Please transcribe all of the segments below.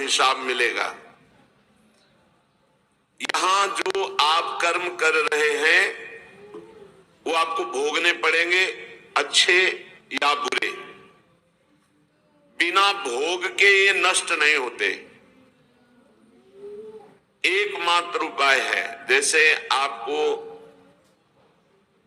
हिसाब मिलेगा। यहां जो आप कर्म कर रहे हैं वो आपको भोगने पड़ेंगे, अच्छे या बुरे। बिना भोग के ये नष्ट नहीं होते। एकमात्र उपाय है, जैसे आपको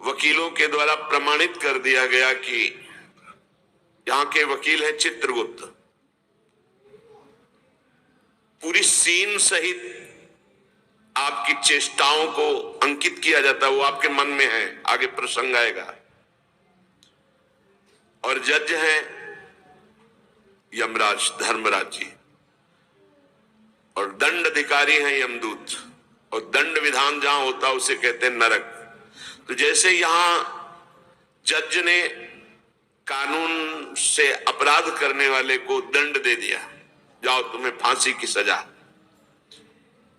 वकीलों के द्वारा प्रमाणित कर दिया गया कि यहां के वकील है चित्रगुप्त, पूरी सीन सहित आपकी चेष्टाओं को अंकित किया जाता है, वो आपके मन में है, आगे प्रसंग आएगा। और जज हैं यमराज धर्मराज जी, और दंड अधिकारी हैं यमदूत, और दंड विधान जहां होता है उसे कहते हैं नरक। तो जैसे यहां जज ने कानून से अपराध करने वाले को दंड दे दिया, जाओ तुम्हें फांसी की सजा,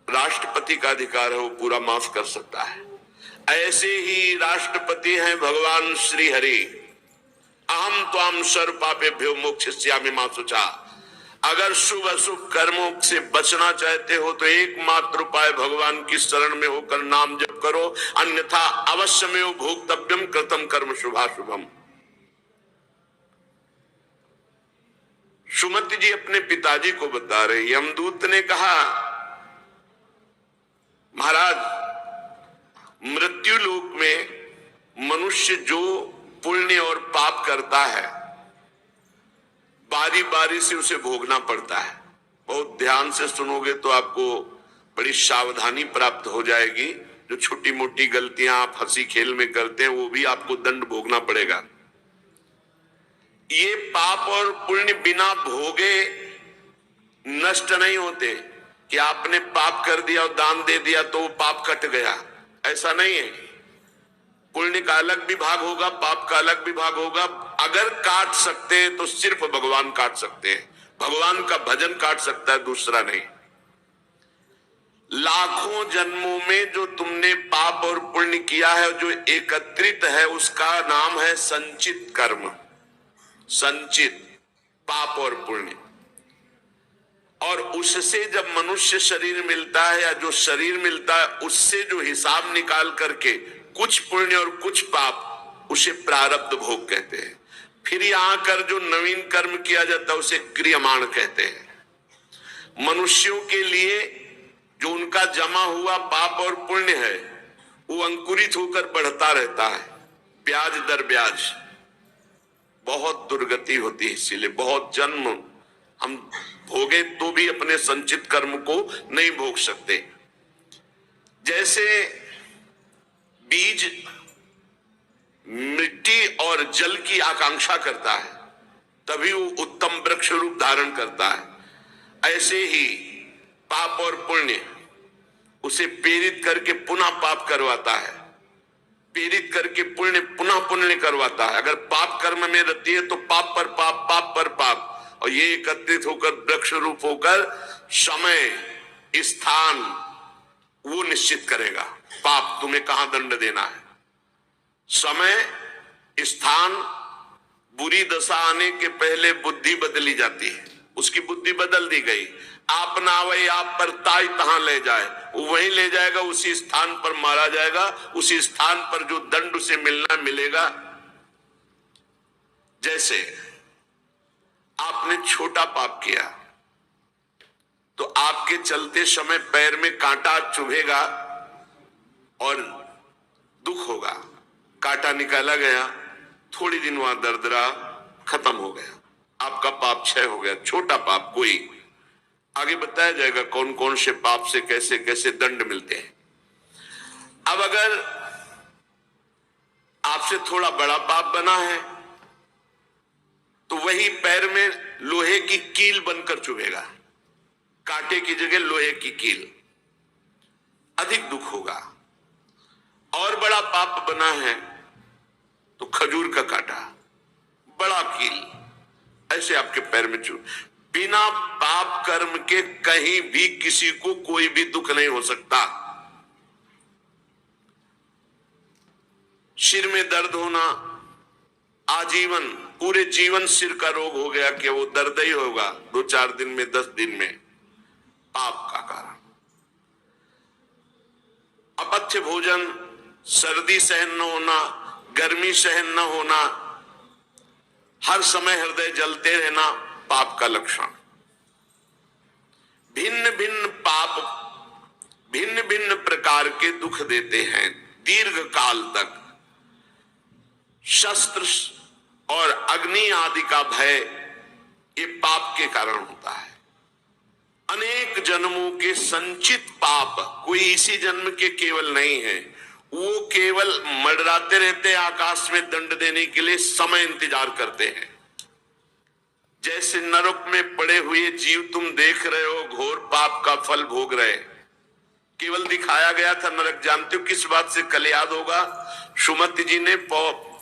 राष्ट्रपति का अधिकार है, वो पूरा माफ कर सकता है। ऐसे ही राष्ट्रपति हैं भगवान श्री हरि। अहम त्वाम सर्व पापेभ्यो मोक्षयिष्यामि मा शुचा। अगर शुभ अशुभ कर्मों से बचना चाहते हो तो एकमात्र उपाय भगवान की शरण में होकर नाम जप करो, अन्यथा अवश्यमेव भोक्तव्यम कृतम कर्म शुभाशुभम। सुमति जी अपने पिताजी को बता रहे, यमदूत ने कहा महाराज मृत्यु लोक में मनुष्य जो पुण्य और पाप करता है बारी बारी से उसे भोगना पड़ता है। बहुत ध्यान से सुनोगे तो आपको बड़ी सावधानी प्राप्त हो जाएगी। जो छोटी मोटी गलतियां आप हंसी खेल में करते हैं वो भी आपको दंड भोगना पड़ेगा। ये पाप और पुण्य बिना भोगे नष्ट नहीं होते कि आपने पाप कर दिया और दान दे दिया तो वो पाप कट गया, ऐसा नहीं है। पुण्य का अलग विभाग होगा, पाप का अलग विभाग होगा। अगर काट सकते हैं तो सिर्फ भगवान काट सकते हैं, भगवान का भजन काट सकता है, दूसरा नहीं। लाखों जन्मों में जो तुमने पाप और पुण्य किया है, जो एकत्रित है, उसका नाम है संचित कर्म। संचित पाप और पुण्य, और उससे जब मनुष्य शरीर मिलता है या जो शरीर मिलता है उससे जो हिसाब निकाल करके कुछ पुण्य और कुछ पाप, उसे प्रारब्ध भोग कहते हैं। फिर यहां कर जो नवीन कर्म किया जाता है उसे क्रियमाण कहते हैं। मनुष्यों के लिए जो उनका जमा हुआ पाप और पुण्य है वो अंकुरित होकर बढ़ता रहता है, ब्याज दर ब्याज। बहुत दुर्गति होती है, इसीलिए बहुत जन्म हम भोगे तो भी अपने संचित कर्म को नहीं भोग सकते। जैसे बीज मिट्टी और जल की आकांक्षा करता है तभी वो उत्तम वृक्ष रूप धारण करता है, ऐसे ही पाप और पुण्य उसे प्रेरित करके पुनः पाप करवाता है, प्रेरित करके पुण्य पुनः पुण्य करवाता है। अगर पाप कर्म में रहती है तो पाप पर पाप, पाप पर पाप, और ये एकत्रित होकर वृक्ष रूप होकर समय स्थान वो निश्चित करेगा। पाप तुम्हें कहां दंड देना है, समय स्थान। बुरी दशा आने के पहले बुद्धि बदली जाती है, उसकी बुद्धि बदल दी गई। आप ना आवे आप पर ताई तहां ले जाए, वो वहीं ले जाएगा, उसी स्थान पर मारा जाएगा, उसी स्थान पर जो दंड उसे मिलना मिलेगा। जैसे आपने छोटा पाप किया तो आपके चलते समय पैर में कांटा चुभेगा और दुख होगा। कांटा निकाला गया, थोड़ी दिन वहां दर्द रहा, खत्म हो गया, आपका पाप क्षय हो गया। छोटा पाप कोई, आगे बताया जाएगा कौन कौन से पाप से कैसे कैसे दंड मिलते हैं। अब अगर आपसे थोड़ा बड़ा पाप बना है तो वही पैर में लोहे की कील बनकर चुभेगा, कांटे की जगह लोहे की कील, अधिक दुख होगा। और बड़ा पाप बना है तो खजूर का कांटा, बड़ा कील, ऐसे आपके पैर में चुभ। बिना पाप कर्म के कहीं भी किसी को कोई भी दुख नहीं हो सकता। सिर में दर्द होना, आजीवन पूरे जीवन सिर का रोग हो गया कि वो दर्द ही होगा 2-4 दिन में, 10 दिन में। पाप का कारण। अपथ्य भोजन, सर्दी सहन न होना, गर्मी सहन न होना, हर समय हृदय जलते रहना पाप का लक्षण। भिन्न भिन्न पाप भिन्न भिन्न प्रकार के दुख देते हैं दीर्घ काल तक। शस्त्र और अग्नि आदि का भय ये पाप के कारण होता है। अनेक जन्मों के संचित पाप, कोई इसी जन्म के केवल नहीं है, वो केवल मंडराते रहते हैं आकाश में दंड देने के लिए, समय इंतजार करते हैं। जैसे नरक में पड़े हुए जीव तुम देख रहे हो, घोर पाप का फल भोग रहे, केवल दिखाया गया था नरक। जानते हो किस बात से? कल याद होगा, सुमति जी ने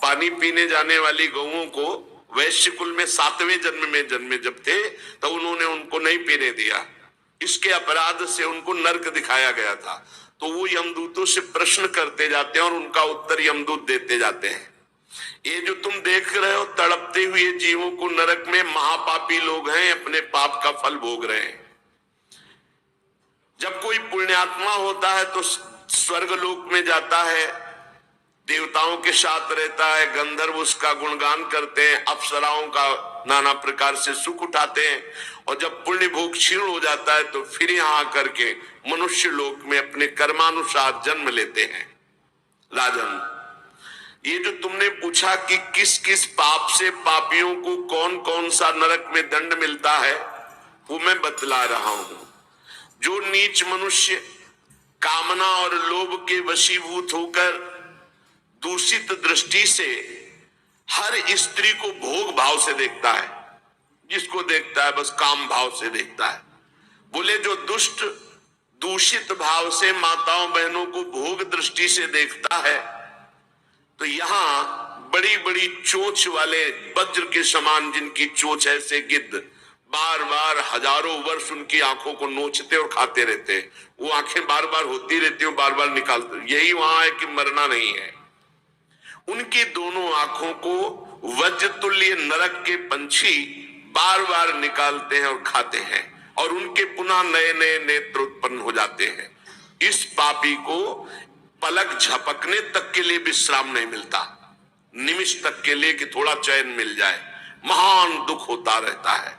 पानी पीने जाने वाली गौओं को वैश्य कुल में 7वें जन्म में जन्मे जब थे, तो उन्होंने उनको नहीं पीने दिया। इसके अपराध से उनको नरक दिखाया गया था। तो वो यमदूतों से प्रश्न करते जाते हैं और उनका उत्तर यमदूत देते जाते हैं। ये जो तुम देख रहे हो तड़पते हुए जीवों को नरक में, महापापी लोग हैं, अपने पाप का फल भोग रहे हैं। जब कोई पुण्यात्मा होता है तो स्वर्ग लोक में जाता है, देवताओं के साथ रहता है, गंधर्व उसका गुणगान करते हैं, अप्सराओं का नाना प्रकार से सुख उठाते हैं। और जब पुण्य भोग क्षीण हो जाता है तो फिर यहां आकर के मनुष्य लोक में अपने कर्मानुसार जन्म लेते हैं। राजन, ये जो तुमने पूछा कि किस किस पाप से पापियों को कौन कौन सा नरक में दंड मिलता है, वो मैं बतला रहा हूं। जो नीच मनुष्य कामना और लोभ के वशीभूत होकर दूषित दृष्टि से हर स्त्री को भोग भाव से देखता है, जिसको देखता है बस काम भाव से देखता है। बोले जो दुष्ट दूषित भाव से माताओं बहनों को भोग दृष्टि से देखता है, तो यहां बड़ी बड़ी चोंच वाले वज्र के समान जिनकी चोंच ऐसे गिद्ध बार बार हजारों वर्ष उनकी आंखों को नोचते और खाते रहते, वो आंखें बार बार होती रहती हैं, बार बार निकालते। यही वहां है कि मरना नहीं है। उनकी दोनों आंखों को वज्र तुल्य नरक के पंछी बार बार निकालते हैं और खाते हैं, और उनके पुनः नए नए नेत्र उत्पन्न हो जाते हैं। इस पापी को पलक झपकने तक के लिए विश्राम नहीं मिलता, निमिष तक के लिए कि थोड़ा चैन मिल जाए, महान दुख होता रहता है।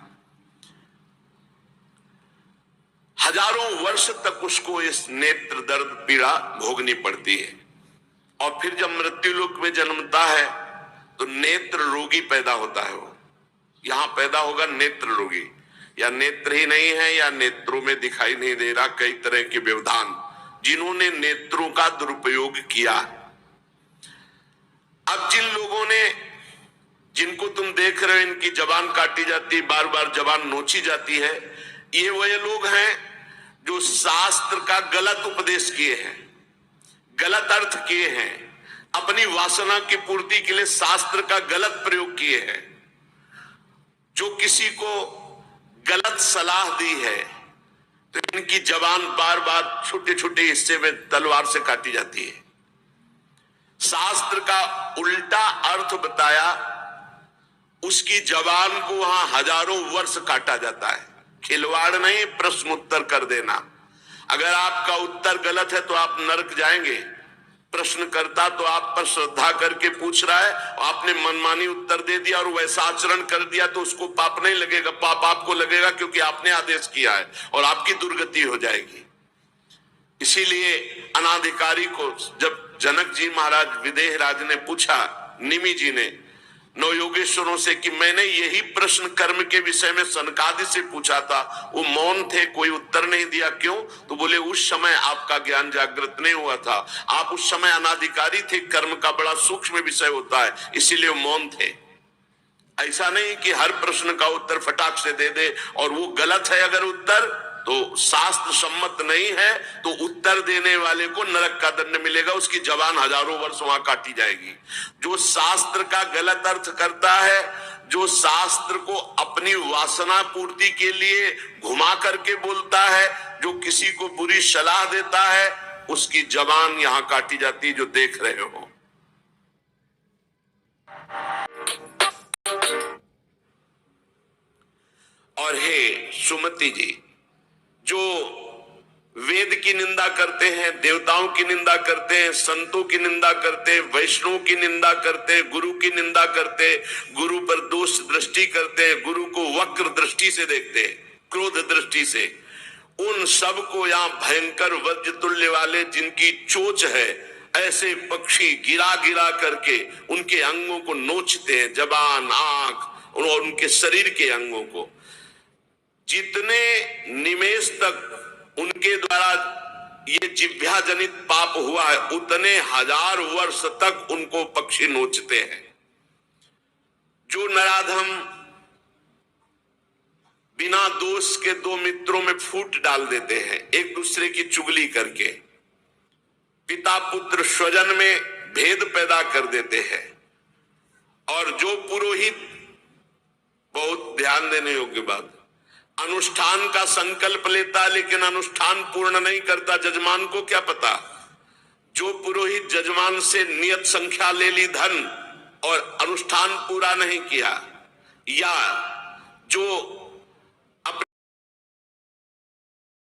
हजारों वर्ष तक उसको इस नेत्र दर्द पीड़ा भोगनी पड़ती है। और फिर जब मृत्यु लोक में जन्मता है तो नेत्र रोगी पैदा होता है। वो यहां पैदा होगा नेत्र रोगी, या नेत्र ही नहीं है या नेत्रों में दिखाई नहीं दे रहा, कई तरह के व्यवधान, जिन्होंने नेत्रों का दुरुपयोग किया। अब जिन लोगों ने, जिनको तुम देख रहे हो इनकी जबान काटी जाती, बार बार जबान नोची जाती है, ये वह लोग हैं जो शास्त्र का गलत उपदेश किए हैं, गलत अर्थ किए हैं, अपनी वासना की पूर्ति के लिए शास्त्र का गलत प्रयोग किए हैं। जो किसी को गलत सलाह दी है तो इनकी जबान बार बार छोटे छोटे हिस्से में तलवार से काटी जाती है। शास्त्र का उल्टा अर्थ बताया, उसकी जबान को वहां हजारों वर्ष काटा जाता है। खिलवाड़ नहीं, प्रश्न उत्तर कर देना। अगर आपका उत्तर गलत है तो आप नरक जाएंगे। प्रश्नकर्ता तो आप पर श्रद्धा करके पूछ रहा है, आपने मनमानी उत्तर दे दिया और वैसा आचरण कर दिया तो उसको पाप नहीं लगेगा, पाप आपको लगेगा क्योंकि आपने आदेश किया है और आपकी दुर्गति हो जाएगी। इसीलिए अनाधिकारी को जब जनक जी महाराज विदेह राज ने पूछा, निमि जी ने नवयोगेश्वरों से कि मैंने यही प्रश्न कर्म के विषय में सनकादि से पूछा था, वो मौन थे, कोई उत्तर नहीं दिया, क्यों? तो बोले उस समय आपका ज्ञान जागृत नहीं हुआ था, आप उस समय अनाधिकारी थे, कर्म का बड़ा सूक्ष्म विषय होता है, इसीलिए मौन थे। ऐसा नहीं कि हर प्रश्न का उत्तर फटाक से दे दे, और वो गलत है अगर उत्तर तो शास्त्र सम्मत नहीं है तो उत्तर देने वाले को नरक का दंड मिलेगा, उसकी जबान हजारों वर्ष वहां काटी जाएगी। जो शास्त्र का गलत अर्थ करता है, जो शास्त्र को अपनी वासना पूर्ति के लिए घुमा करके बोलता है, जो किसी को बुरी सलाह देता है, उसकी जबान यहां काटी जाती है, जो देख रहे हो। और हे सुमति जी, जो वेद की निंदा करते हैं, देवताओं की निंदा करते हैं, संतों की निंदा करते हैं, वैष्णव की निंदा करते हैं, गुरु की निंदा करते हैं, गुरु पर दोष दृष्टि करते हैं, गुरु को वक्र दृष्टि से देखते हैं, क्रोध दृष्टि से, उन सब को यहाँ भयंकर वज्र तुल्य वाले जिनकी चोंच है, ऐसे पक्षी गिरा गिरा करके उनके अंगों को नोचते हैं, जबान, आंख और उनके शरीर के अंगों को। जितने निमेष तक उनके द्वारा ये जिह्वा जनित पाप हुआ है, उतने 1000 वर्ष तक उनको पक्षी नोचते हैं। जो नराधम बिना दोष के दो मित्रों में फूट डाल देते हैं, एक दूसरे की चुगली करके, पिता पुत्र स्वजन में भेद पैदा कर देते हैं, और जो पुरोहित, बहुत ध्यान देने योग्य बात, अनुष्ठान का संकल्प लेता है लेकिन अनुष्ठान पूर्ण नहीं करता, जजमान को क्या पता। जो पुरोहित जजमान से नियत संख्या ले ली धन और अनुष्ठान पूरा नहीं किया, या जो